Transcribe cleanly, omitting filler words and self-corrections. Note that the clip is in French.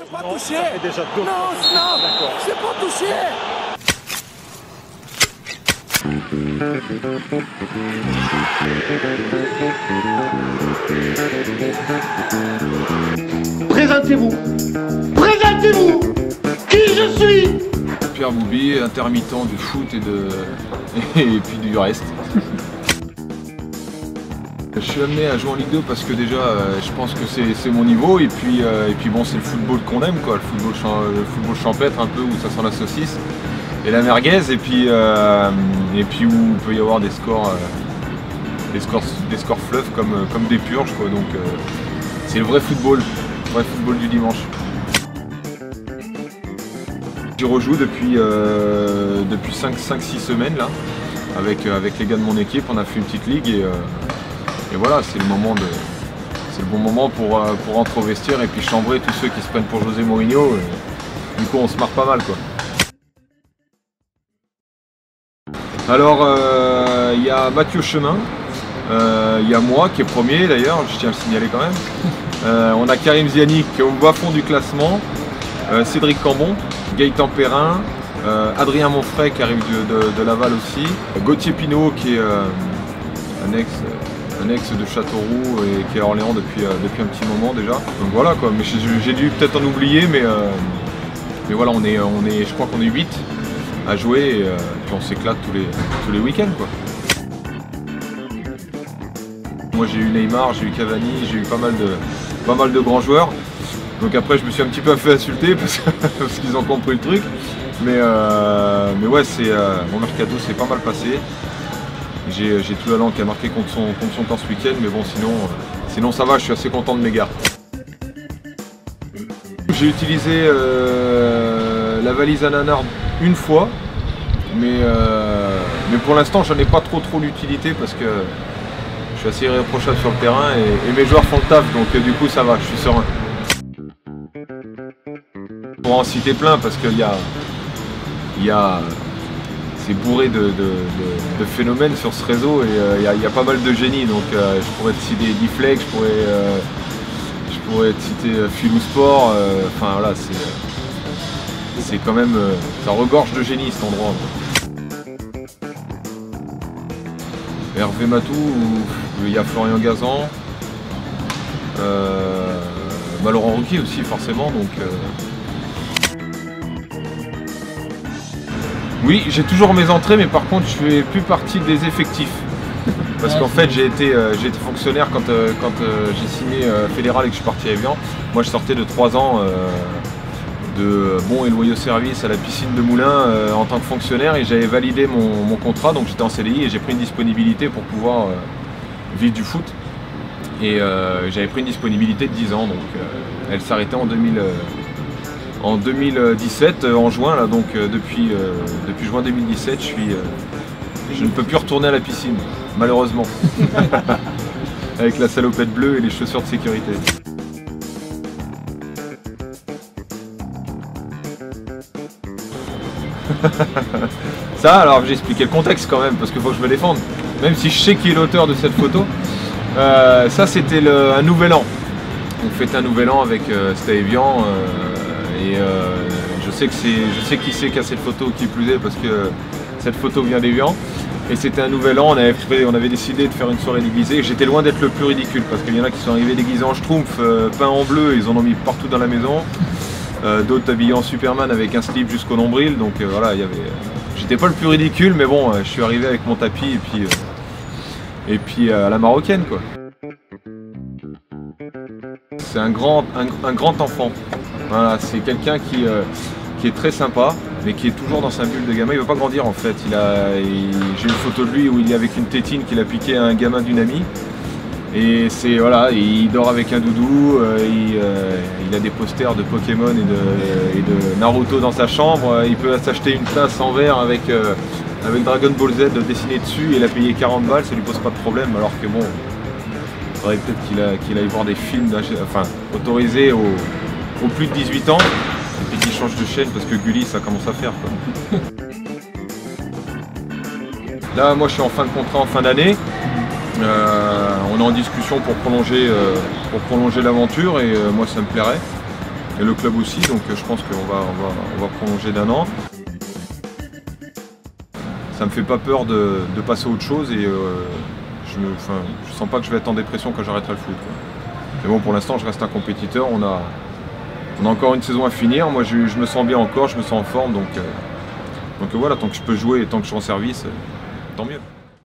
C'est pas touché. Déjà non, non, c'est pas touché. Présentez-vous. Présentez-vous. Qui je suis? Pierre Boubi, intermittent du foot et puis du reste. Je suis amené à jouer en Ligue 2 parce que déjà je pense que c'est mon niveau et puis bon, c'est le football qu'on aime quoi, le football champêtre un peu où ça sent la saucisse et la merguez et puis où il peut y avoir des scores fluff comme des purges quoi, donc c'est le vrai football du dimanche. Je rejoue depuis 5-6 semaines là avec les gars de mon équipe, on a fait une petite ligue et voilà, c'est le bon moment pour rentrer au vestiaire et puis chambrer tous ceux qui se prennent pour José Mourinho. Du coup, on se marre pas mal quoi. Alors, il y a Mathieu Chemin, il y a moi qui est premier d'ailleurs, je tiens à le signaler quand même. On a Karim Ziani qui est au bas-fond du classement, Cédric Cambon, Gaëtan Perrin, Adrien Monfray qui arrive de Laval aussi, Gauthier Pinault qui est un ex de Châteauroux et qui est à Orléans depuis un petit moment déjà. Donc voilà quoi, mais j'ai dû peut-être en oublier, mais voilà, je crois qu'on est 8 à jouer et puis on s'éclate tous les week-ends quoi. Moi j'ai eu Neymar, j'ai eu Cavani, j'ai eu pas mal de grands joueurs. Donc après je me suis un petit peu fait insulter parce qu'ils ont compris le truc. Mais ouais, mon mercato s'est pas mal passé. J'ai Toulalan qui a marqué contre son camp ce week-end, mais bon sinon ça va, je suis assez content de mes gars. J'ai utilisé la valise à nanar une fois, mais pour l'instant j'en ai pas trop l'utilité parce que je suis assez irréprochable sur le terrain et mes joueurs font le taf, donc du coup ça va, je suis serein. Pour en citer plein parce qu'il y a c'est bourré de phénomènes sur ce réseau et il y a pas mal de génies, donc je pourrais te citer Deflex, je pourrais te citer Filou Sport, enfin voilà, c'est quand même, ça regorge de génie cet endroit. Hervé Matou, il y a Florian Gazan, Laurent Ruquier aussi forcément, donc oui, j'ai toujours mes entrées, mais par contre, je fais plus partie des effectifs. Parce qu'en fait, j'ai été fonctionnaire quand j'ai signé fédéral et que je suis parti à Evian. Moi, je sortais de 3 ans de bons et loyaux services à la piscine de Moulins en tant que fonctionnaire et j'avais validé mon contrat, donc j'étais en CDI et j'ai pris une disponibilité pour pouvoir vivre du foot. Et j'avais pris une disponibilité de 10 ans, donc elle s'arrêtait en 2017, en juin, là, donc depuis juin 2017, je ne peux plus retourner à la piscine, malheureusement. Avec la salopette bleue et les chaussures de sécurité. Ça, alors j'ai expliqué le contexte quand même, parce qu'il faut que je me défende. Même si je sais qui est l'auteur de cette photo. Ça, c'était un nouvel an. On fêtait un nouvel an avec Evian. Et je sais qui c'est qui a cette photo qui plus est parce que cette photo vient d'Evian. Et c'était un nouvel an, on avait décidé de faire une soirée déguisée. J'étais loin d'être le plus ridicule parce qu'il y en a qui sont arrivés déguisés en schtroumpf, peints en bleu, ils en ont mis partout dans la maison. D'autres habillés en Superman avec un slip jusqu'au nombril. Donc voilà, j'étais pas le plus ridicule, mais bon, je suis arrivé avec mon tapis et puis à la marocaine quoi. C'est un grand enfant. Voilà, c'est quelqu'un qui est très sympa, mais qui est toujours dans sa bulle de gamin. Il veut pas grandir en fait. J'ai une photo de lui où il est avec une tétine qu'il a piqué à un gamin d'une amie. Et voilà, il dort avec un doudou. Il a des posters de Pokémon et de Naruto dans sa chambre. Il peut s'acheter une tasse en verre avec Dragon Ball Z dessiné dessus. Et il a payé 40 balles, ça lui pose pas de problème. Alors que bon, il faudrait peut-être qu'il aille voir des films, autorisés aux plus de 18 ans, et puis qu'il change de chaîne parce que Gulli ça commence à faire quoi. Là moi je suis en fin de contrat en fin d'année, on est en discussion pour prolonger l'aventure et moi ça me plairait. Et le club aussi, donc je pense qu'on va prolonger d'1 an. Ça me fait pas peur de passer à autre chose et je sens pas que je vais être en dépression quand j'arrêterai le foot, quoi. Mais bon, pour l'instant, je reste un compétiteur. On a encore une saison à finir. Moi, je me sens bien encore, je me sens en forme. Donc voilà, tant que je peux jouer et tant que je suis en service, tant mieux.